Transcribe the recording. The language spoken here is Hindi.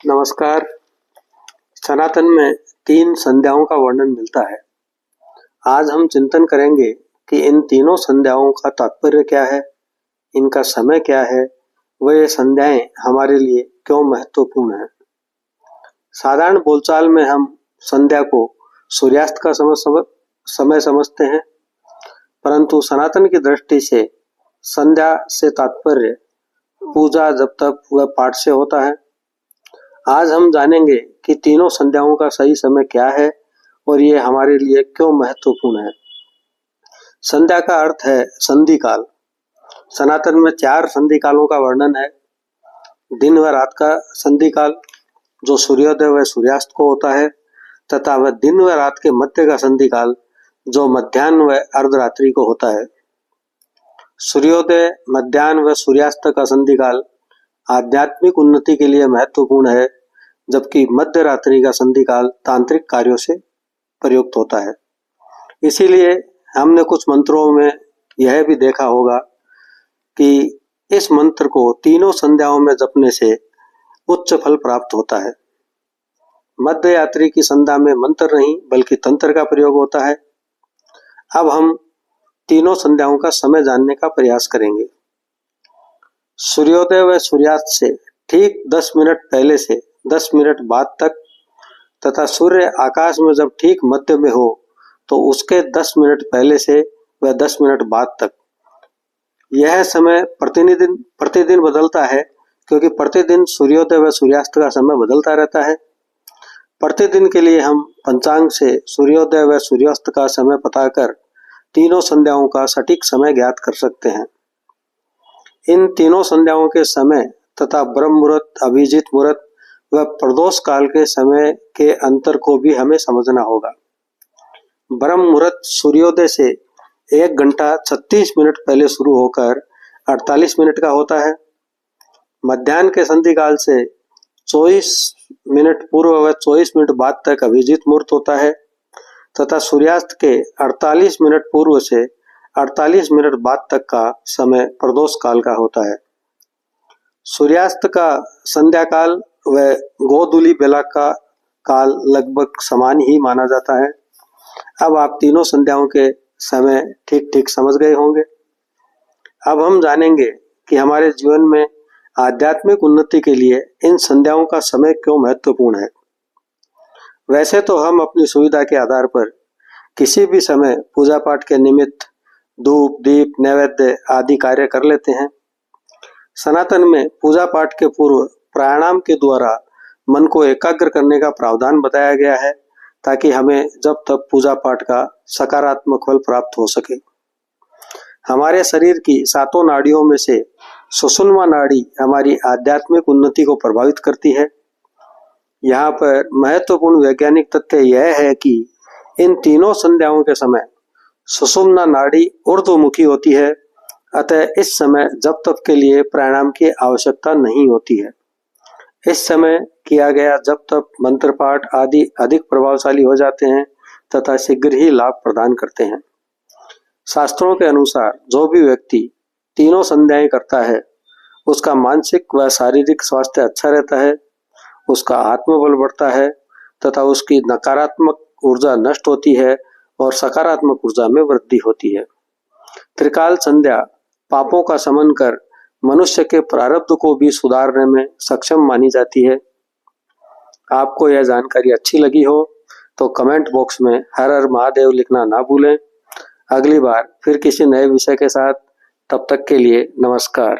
नमस्कार। सनातन में 3 संध्याओं का वर्णन मिलता है। आज हम चिंतन करेंगे कि इन तीनों संध्याओं का तात्पर्य क्या है, इनका समय क्या है, व ये संध्याएं हमारे लिए क्यों महत्वपूर्ण है। साधारण बोलचाल में हम संध्या को सूर्यास्त का समय समझते हैं, परंतु सनातन की दृष्टि से संध्या से तात्पर्य पूजा, जप, तप व पाठ से होता है। आज हम जानेंगे कि तीनों संध्याओं का सही समय क्या है और ये हमारे लिए क्यों महत्वपूर्ण है। संध्या का अर्थ है संधि काल। सनातन में 4 संधि कालों का वर्णन है। दिन व रात का संधि काल जो सूर्योदय व सूर्यास्त को होता है, तथा वह दिन व रात के मध्य का संधि काल जो मध्याह्न व अर्धरात्रि को होता है। सूर्योदय, मध्याह्न व सूर्यास्त का संधि काल आध्यात्मिक उन्नति के लिए महत्वपूर्ण है, जबकि मध्य रात्रि का संधि काल तांत्रिक कार्यों से प्रयुक्त होता है। इसीलिए हमने कुछ मंत्रों में यह भी देखा होगा कि इस मंत्र को तीनों संध्याओं में जपने से उच्च फल प्राप्त होता है। मध्य रात्रि की संध्या में मंत्र नहीं बल्कि तंत्र का प्रयोग होता है। अब हम तीनों संध्याओं का समय जानने का प्रयास करेंगे। सूर्योदय व सूर्यास्त से ठीक 10 मिनट पहले से 10 मिनट बाद तक, तथा सूर्य आकाश में जब ठीक मध्य में हो तो उसके 10 मिनट पहले से व 10 मिनट बाद तक। यह समय प्रतिदिन बदलता है, क्योंकि प्रतिदिन सूर्योदय व सूर्यास्त का समय बदलता रहता है। प्रतिदिन के लिए हम पंचांग से सूर्योदय व सूर्यास्त का समय पता कर तीनों संध्याओं का सटीक समय ज्ञात कर सकते हैं। इन तीनों संध्याओं के समय तथा ब्रह्म मुहूर्त, अभिजीत मुहूर्त व प्रदोष काल के समय के अंतर को भी हमें समझना होगा। ब्रह्म मुहूर्त सूर्योदय से 1 घंटा 36 मिनट पहले शुरू होकर 48 मिनट का होता है। मध्याह्न के संधि काल से 24 मिनट पूर्व व 24 मिनट बाद तक अभिजीत मुहूर्त होता है, तथा सूर्यास्त के 48 मिनट पूर्व से 48 मिनट बाद तक का समय प्रदोष काल का होता है। सूर्यास्त का संध्या काल व गोधूली बेला का काल लगभग समान ही माना जाता है। अब आप तीनों संध्याओं के समय ठीक ठीक समझ गए होंगे। अब हम जानेंगे कि हमारे जीवन में आध्यात्मिक उन्नति के लिए इन संध्याओं का समय क्यों महत्वपूर्ण है। वैसे तो हम अपनी सुविधा के आधार पर किसी भी समय पूजा पाठ के निमित्त धूप, दीप, नैवेद्य आदि कार्य कर लेते हैं। सनातन में पूजा पाठ के पूर्व प्राणायाम के द्वारा मन को एकाग्र करने का प्रावधान बताया गया है, ताकि हमें जब तक पूजा पाठ का सकारात्मक फल प्राप्त हो सके। हमारे शरीर की 7 नाड़ियों में से सुषुम्ना नाड़ी हमारी आध्यात्मिक उन्नति को प्रभावित करती है। यहाँ पर महत्वपूर्ण वैज्ञानिक तथ्य यह है कि इन तीनों संध्याओं के समय सुषुम्ना नाड़ी ऊर्ध्वमुखी होती है, अतः इस समय जप तप के लिए प्राणायाम की आवश्यकता नहीं होती है। इस समय किया गया जप तप, मंत्र पाठ आदि अधिक प्रभावशाली हो जाते हैं तथा शीघ्र ही लाभ प्रदान करते हैं। शास्त्रों के अनुसार जो भी व्यक्ति तीनों संध्याएं करता है, उसका मानसिक व शारीरिक स्वास्थ्य अच्छा रहता है, उसका आत्मबल बढ़ता है तथा उसकी नकारात्मक ऊर्जा नष्ट होती है और सकारात्मक ऊर्जा में वृद्धि होती है। त्रिकाल संध्या पापों का शमन कर मनुष्य के प्रारब्ध को भी सुधारने में सक्षम मानी जाती है। आपको यह जानकारी अच्छी लगी हो तो कमेंट बॉक्स में हर हर महादेव लिखना ना भूलें। अगली बार फिर किसी नए विषय के साथ, तब तक के लिए नमस्कार।